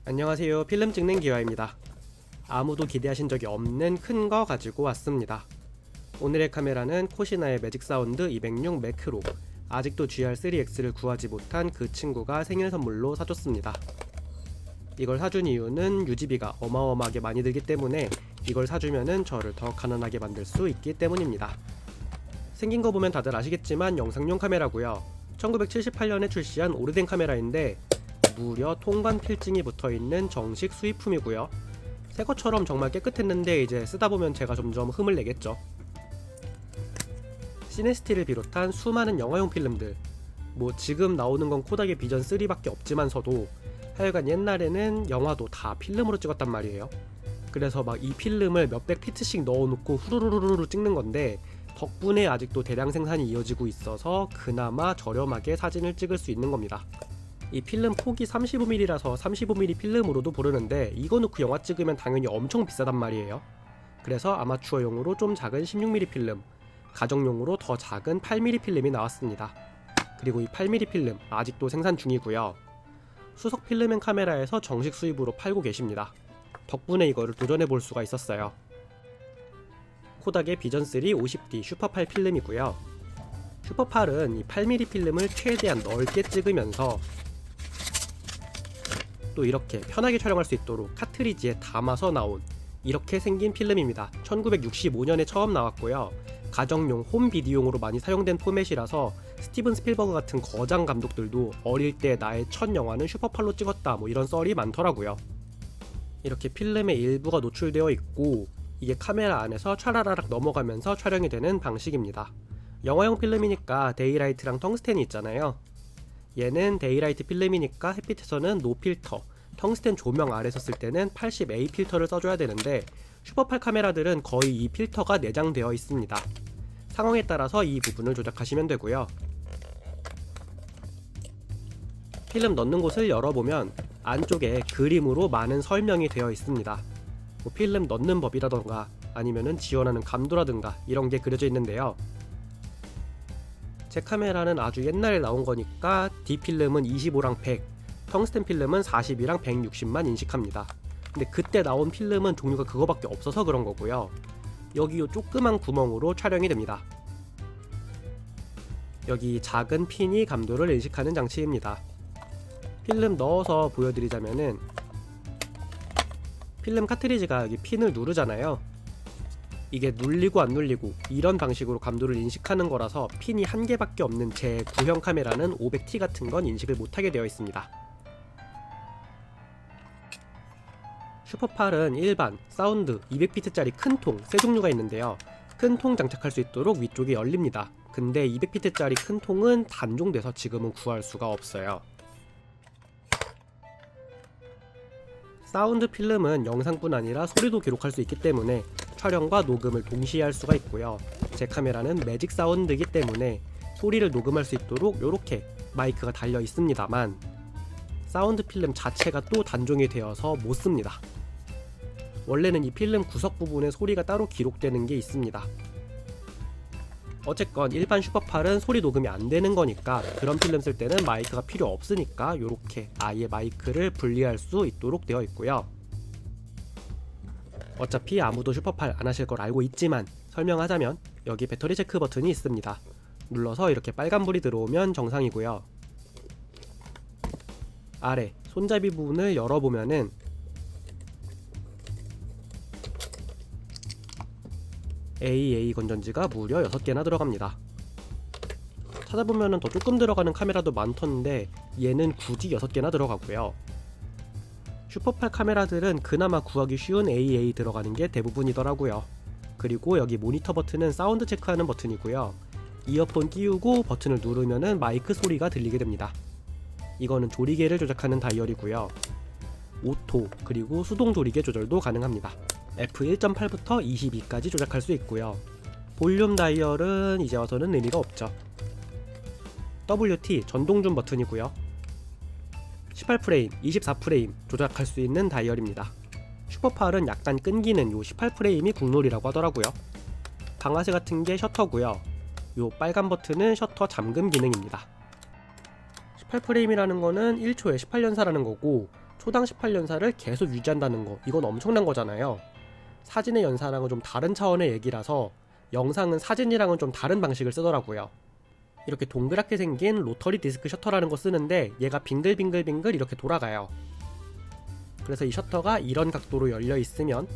안녕하세요. 필름 찍는 기화입니다. 아무도 기대하신 적이 없는 큰 거 가지고 왔습니다. 오늘의 카메라는 코시나의 매직 사운드 206 매크로. 아직도 GR3X를 구하지 못한 그 친구가 생일 선물로 사줬습니다. 이걸 사준 이유는 유지비가 어마어마하게 많이 들기 때문에 이걸 사주면은 저를 더 가난하게 만들 수 있기 때문입니다. 생긴 거 보면 다들 아시겠지만 영상용 카메라고요. 1978년에 출시한 오래된 카메라인데 무려 통관 필증이 붙어있는 정식 수입품이고요. 새것처럼 정말 깨끗했는데 이제 쓰다보면 제가 점점 흠을 내겠죠. 시네스티를 비롯한 수많은 영화용 필름들, 뭐 지금 나오는 건 코닥의 비전 3밖에 없지만서도 하여간 옛날에는 영화도 다 필름으로 찍었단 말이에요. 그래서 막 이 필름을 몇백 피트씩 넣어놓고 후루루루루 찍는 건데 덕분에 아직도 대량 생산이 이어지고 있어서 그나마 저렴하게 사진을 찍을 수 있는 겁니다. 이 필름 폭이 35mm라서 35mm 필름으로도 부르는데 이거 넣고 영화 찍으면 당연히 엄청 비싸단 말이에요. 그래서 아마추어용으로 좀 작은 16mm 필름, 가정용으로 더 작은 8mm 필름이 나왔습니다. 그리고 이 8mm 필름 아직도 생산 중이고요. 수석 필름앤 카메라에서 정식 수입으로 팔고 계십니다. 덕분에 이거를 도전해 볼 수가 있었어요. 코닥의 비전 3 50D 슈퍼8 필름이고요. 슈퍼8은 이 8mm 필름을 최대한 넓게 찍으면서 또 이렇게 편하게 촬영할 수 있도록 카트리지에 담아서 나온 이렇게 생긴 필름입니다. 1965년에 처음 나왔고요. 가정용, 홈비디오용으로 많이 사용된 포맷이라서 스티븐 스필버그 같은 거장 감독들도 어릴 때 나의 첫 영화는 슈퍼8로 찍었다 뭐 이런 썰이 많더라고요. 이렇게 필름의 일부가 노출되어 있고 이게 카메라 안에서 촤라라락 넘어가면서 촬영이 되는 방식입니다. 영화용 필름이니까 데이라이트랑 텅스텐이 있잖아요. 얘는 데이라이트 필름이니까 햇빛에서는 노 필터, 텅스텐 조명 아래 섰을 때는 80A 필터를 써줘야 되는데 슈퍼8 카메라들은 거의 이 필터가 내장되어 있습니다. 상황에 따라서 이 부분을 조작하시면 되고요. 필름 넣는 곳을 열어보면 안쪽에 그림으로 많은 설명이 되어 있습니다. 뭐 필름 넣는 법이라던가 아니면은 지원하는 감도라든가 이런 게 그려져 있는데요. 제 카메라는 아주 옛날에 나온 거니까 D필름은 25랑 100, 텅스텐 필름은 40이랑 160만 인식합니다. 근데 그때 나온 필름은 종류가 그거밖에 없어서 그런 거고요. 여기 요 조그만 구멍으로 촬영이 됩니다. 여기 작은 핀이 감도를 인식하는 장치입니다. 필름 넣어서 보여드리자면은 필름 카트리지가 여기 핀을 누르잖아요. 이게 눌리고 안 눌리고 이런 방식으로 감도를 인식하는 거라서 핀이 한 개밖에 없는 제 구형 카메라는 500T 같은 건 인식을 못하게 되어 있습니다. 슈퍼8은 일반, 사운드, 200피트짜리 큰 통 세 종류가 있는데요. 큰 통 장착할 수 있도록 위쪽이 열립니다. 근데 200피트짜리 큰 통은 단종돼서 지금은 구할 수가 없어요. 사운드 필름은 영상뿐 아니라 소리도 기록할 수 있기 때문에 촬영과 녹음을 동시에 할 수가 있고요. 제 카메라는 매직 사운드이기 때문에 소리를 녹음할 수 있도록 이렇게 마이크가 달려 있습니다만 사운드 필름 자체가 또 단종이 되어서 못 씁니다. 원래는 이 필름 구석 부분에 소리가 따로 기록되는 게 있습니다. 어쨌건 일반 슈퍼8은 소리 녹음이 안 되는 거니까 그런 필름 쓸 때는 마이크가 필요 없으니까 이렇게 아예 마이크를 분리할 수 있도록 되어 있고요. 어차피 아무도 슈퍼8 안 하실 걸 알고 있지만 설명하자면 여기 배터리 체크 버튼이 있습니다. 눌러서 이렇게 빨간불이 들어오면 정상이고요. 아래 손잡이 부분을 열어보면은 AA 건전지가 무려 6개나 들어갑니다. 찾아보면은 더 조금 들어가는 카메라도 많던데 얘는 굳이 6개나 들어가고요. 슈퍼8 카메라들은 그나마 구하기 쉬운 AA 들어가는 게 대부분이더라고요. 그리고 여기 모니터 버튼은 사운드 체크하는 버튼이고요. 이어폰 끼우고 버튼을 누르면은 마이크 소리가 들리게 됩니다. 이거는 조리개를 조작하는 다이얼이고요. 오토 그리고 수동 조리개 조절도 가능합니다. F1.8부터 22까지 조작할 수 있고요. 볼륨 다이얼은 이제 와서는 의미가 없죠. WT 전동줌 버튼이고요. 18프레임, 24프레임 조작할 수 있는 다이얼입니다. 슈퍼8은 약간 끈기는 요 18프레임이 국룰이라고 하더라고요. 방아쇠 같은 게 셔터고요. 요 빨간 버튼은 셔터 잠금 기능입니다. 18프레임이라는 거는 1초에 18연사라는 거고 초당 18연사를 계속 유지한다는 거, 이건 엄청난 거잖아요. 사진의 연사랑은 좀 다른 차원의 얘기라서 영상은 사진이랑은 좀 다른 방식을 쓰더라고요. 이렇게 동그랗게 생긴 로터리 디스크 셔터라는 거 쓰는데 얘가 빙글빙글빙글 이렇게 돌아가요. 그래서 이 셔터가 이런 각도로 열려 있으면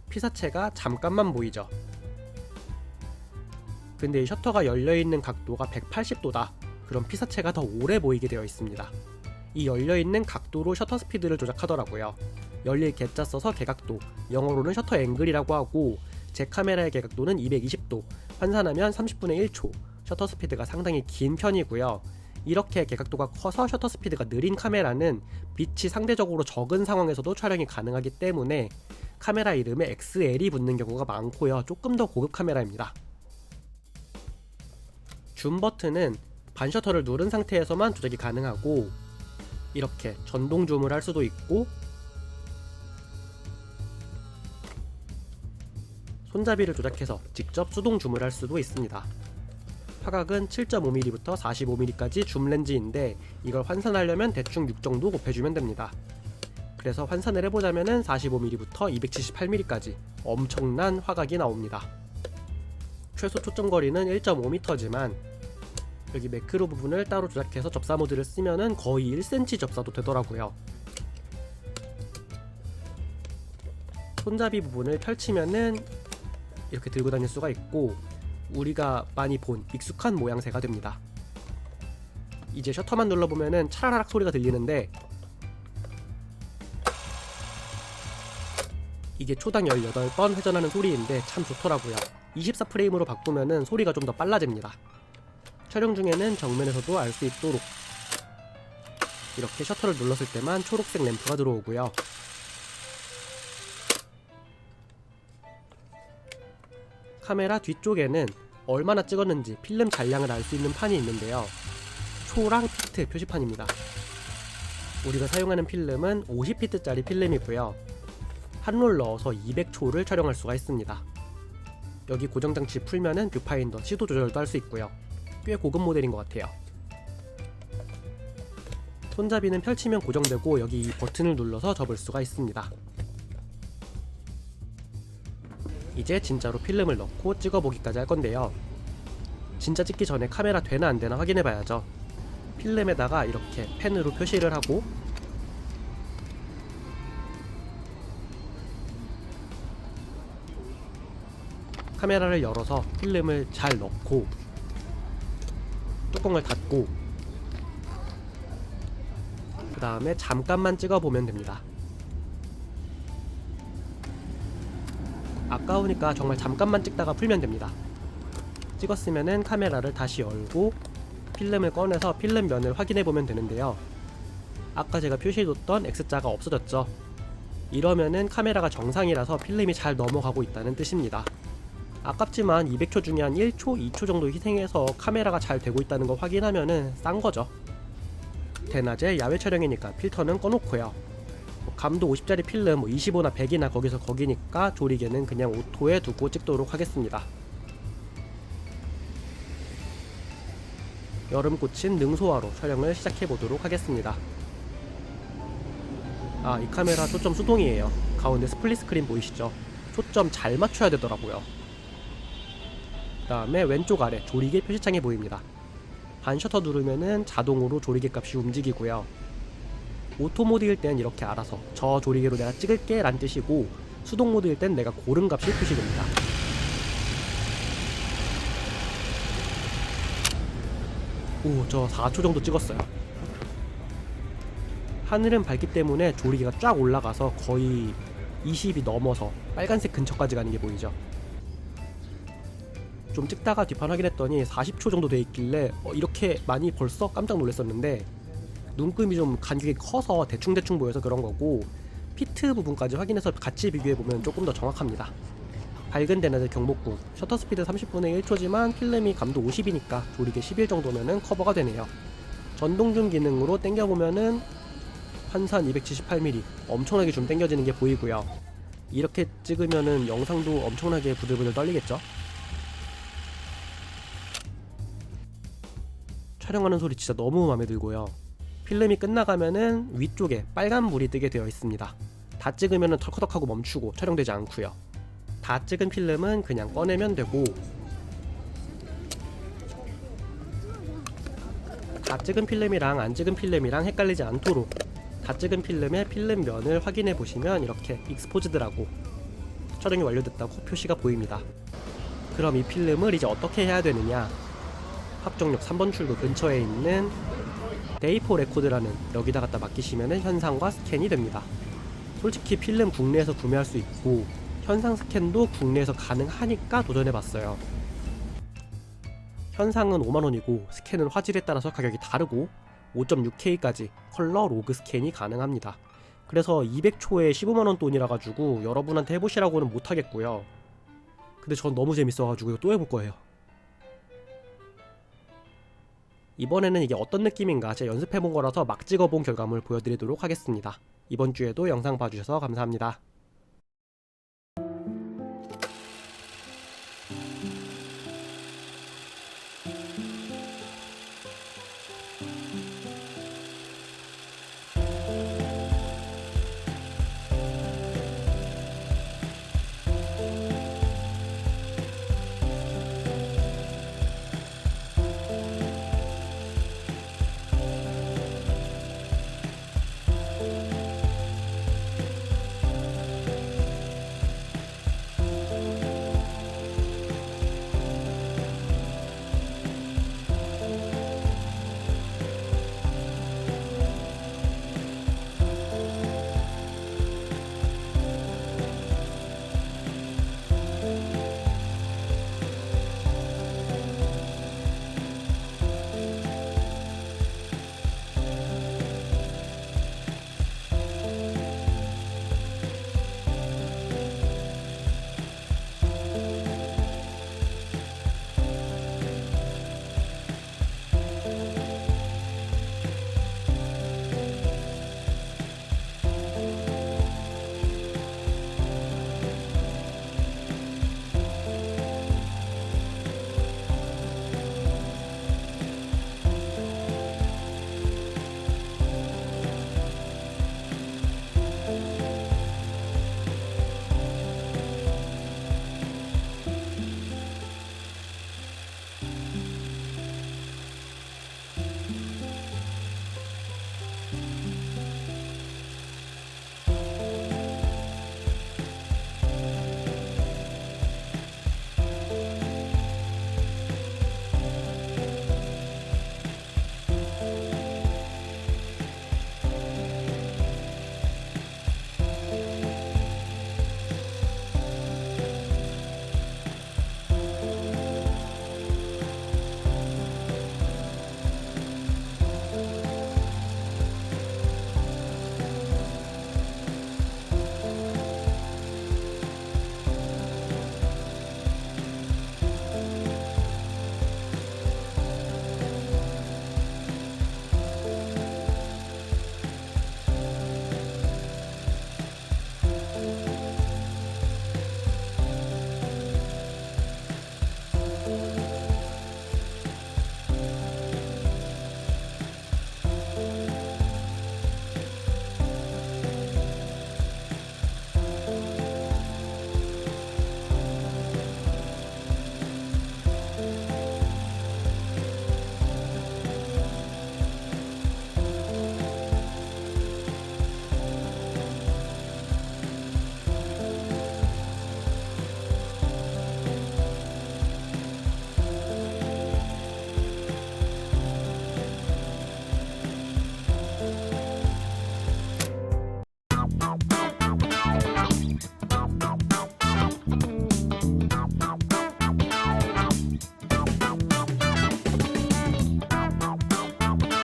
피사체가 잠깐만 보이죠. 근데 이 셔터가 열려있는 각도가 180도다. 그럼 피사체가 더 오래 보이게 되어 있습니다. 이 열려있는 각도로 셔터 스피드를 조작하더라고요. 열릴 개자 써서 개각도, 영어로는 셔터 앵글이라고 하고, 제 카메라의 개각도는 220도, 환산하면 30분의 1초, 셔터 스피드가 상당히 긴 편이고요. 이렇게 개각도가 커서 셔터 스피드가 느린 카메라는 빛이 상대적으로 적은 상황에서도 촬영이 가능하기 때문에 카메라 이름에 XL이 붙는 경우가 많고요. 조금 더 고급 카메라입니다. 줌 버튼은 반셔터를 누른 상태에서만 조작이 가능하고, 이렇게 전동 줌을 할 수도 있고, 손잡이를 조작해서 직접 수동 줌을 할 수도 있습니다. 화각은 7.5mm부터 45mm까지 줌 렌즈인데 이걸 환산하려면 대충 6 정도 곱해주면 됩니다. 그래서 환산을 해보자면 45mm부터 278mm까지 엄청난 화각이 나옵니다. 최소 초점거리는 1.5m지만 여기 매크로 부분을 따로 조작해서 접사 모드를 쓰면은 거의 1cm 접사도 되더라고요. 손잡이 부분을 펼치면은 이렇게 들고 다닐 수가 있고, 우리가 많이 본 익숙한 모양새가 됩니다. 이제 셔터만 눌러보면은 차라락 소리가 들리는데, 이게 초당 18번 회전하는 소리인데 참 좋더라고요. 24프레임으로 바꾸면은 소리가 좀 더 빨라집니다. 촬영 중에는 정면에서도 알 수 있도록 이렇게 셔터를 눌렀을 때만 초록색 램프가 들어오고요. 카메라 뒤쪽에는 얼마나 찍었는지 필름 잔량을 알 수 있는 판이 있는데요. 초랑 피트 표시판입니다. 우리가 사용하는 필름은 50피트짜리 필름이고요. 한 롤 넣어서 200초를 촬영할 수가 있습니다. 여기 고정장치 풀면은 뷰파인더 시도 조절도 할 수 있고요. 꽤 고급 모델인 것 같아요. 손잡이는 펼치면 고정되고 여기 이 버튼을 눌러서 접을 수가 있습니다. 이제 진짜로 필름을 넣고 찍어보기까지 할 건데요. 진짜 찍기 전에 카메라 되나 안 되나 확인해 봐야죠. 필름에다가 이렇게 펜으로 표시를 하고, 카메라를 열어서 필름을 잘 넣고 뚜껑을 닫고 그 다음에 잠깐만 찍어보면 됩니다. 아까우니까 정말 잠깐만 찍다가 풀면 됩니다. 찍었으면은 카메라를 다시 열고 필름을 꺼내서 필름 면을 확인해보면 되는데요. 아까 제가 표시해뒀던 X자가 없어졌죠. 이러면은 카메라가 정상이라서 필름이 잘 넘어가고 있다는 뜻입니다. 아깝지만 200초 중에 한 1초, 2초 정도 희생해서 카메라가 잘 되고 있다는 거 확인하면은 싼 거죠. 대낮에 야외 촬영이니까 필터는 꺼놓고요. 감도 50짜리 필름 25나 100이나 거기서 거기니까 조리개는 그냥 오토에 두고 찍도록 하겠습니다. 여름 꽂힌 능소화로 촬영을 시작해보도록 하겠습니다. 아, 이 카메라 초점 수동이에요. 가운데 스플릿 스크린 보이시죠? 초점 잘 맞춰야 되더라고요. 그 다음에 왼쪽 아래 조리개 표시창이 보입니다. 반셔터 누르면은 자동으로 조리개 값이 움직이고요. 오토 모드일 땐 이렇게 알아서 저 조리개로 내가 찍을게 란 뜻이고, 수동 모드일 땐 내가 고른 값이 표시됩니다. 오, 저 4초 정도 찍었어요. 하늘은 밝기 때문에 조리개가 쫙 올라가서 거의 20이 넘어서 빨간색 근처까지 가는 게 보이죠. 좀 찍다가 뒷판 확인했더니 40초 정도 돼 있길래 이렇게 많이 벌써 깜짝 놀랐었는데, 눈금이 좀 간격이 커서 대충대충 보여서 그런 거고, 피트 부분까지 확인해서 같이 비교해보면 조금 더 정확합니다. 밝은 대낮의 경복궁, 셔터 스피드 30분의 1초지만 필름이 감도 50이니까 조리개 11 정도면은 커버가 되네요. 전동줌 기능으로 당겨보면은 환산 278mm 엄청나게 좀 당겨지는 게 보이고요. 이렇게 찍으면은 영상도 엄청나게 부들부들 떨리겠죠? 촬영하는 소리 진짜 너무 마음에 들고요. 필름이 끝나가면은 위쪽에 빨간 불이 뜨게 되어 있습니다. 다 찍으면은 털커덕하고 멈추고 촬영되지 않고요. 다 찍은 필름은 그냥 꺼내면 되고, 다 찍은 필름이랑 안 찍은 필름이랑 헷갈리지 않도록 다 찍은 필름의 필름 면을 확인해 보시면 이렇게 익스포즈드라고 촬영이 완료됐다고 표시가 보입니다. 그럼 이 필름을 이제 어떻게 해야 되느냐? 합정역 3번 출구 근처에 있는 데이포 레코드라는 여기다 갖다 맡기시면 현상과 스캔이 됩니다. 솔직히 필름 국내에서 구매할 수 있고 현상 스캔도 국내에서 가능하니까 도전해봤어요. 현상은 5만원이고 스캔은 화질에 따라서 가격이 다르고 5.6K까지 컬러 로그 스캔이 가능합니다. 그래서 200초에 15만원 돈이라 가지고 여러분한테 해보시라고는 못하겠고요. 근데 전 너무 재밌어가지고 이거 또 해볼 거예요. 이번에는 이게 어떤 느낌인가 제가 연습해본 거라서 막 찍어본 결과물 보여드리도록 하겠습니다. 이번 주에도 영상 봐주셔서 감사합니다.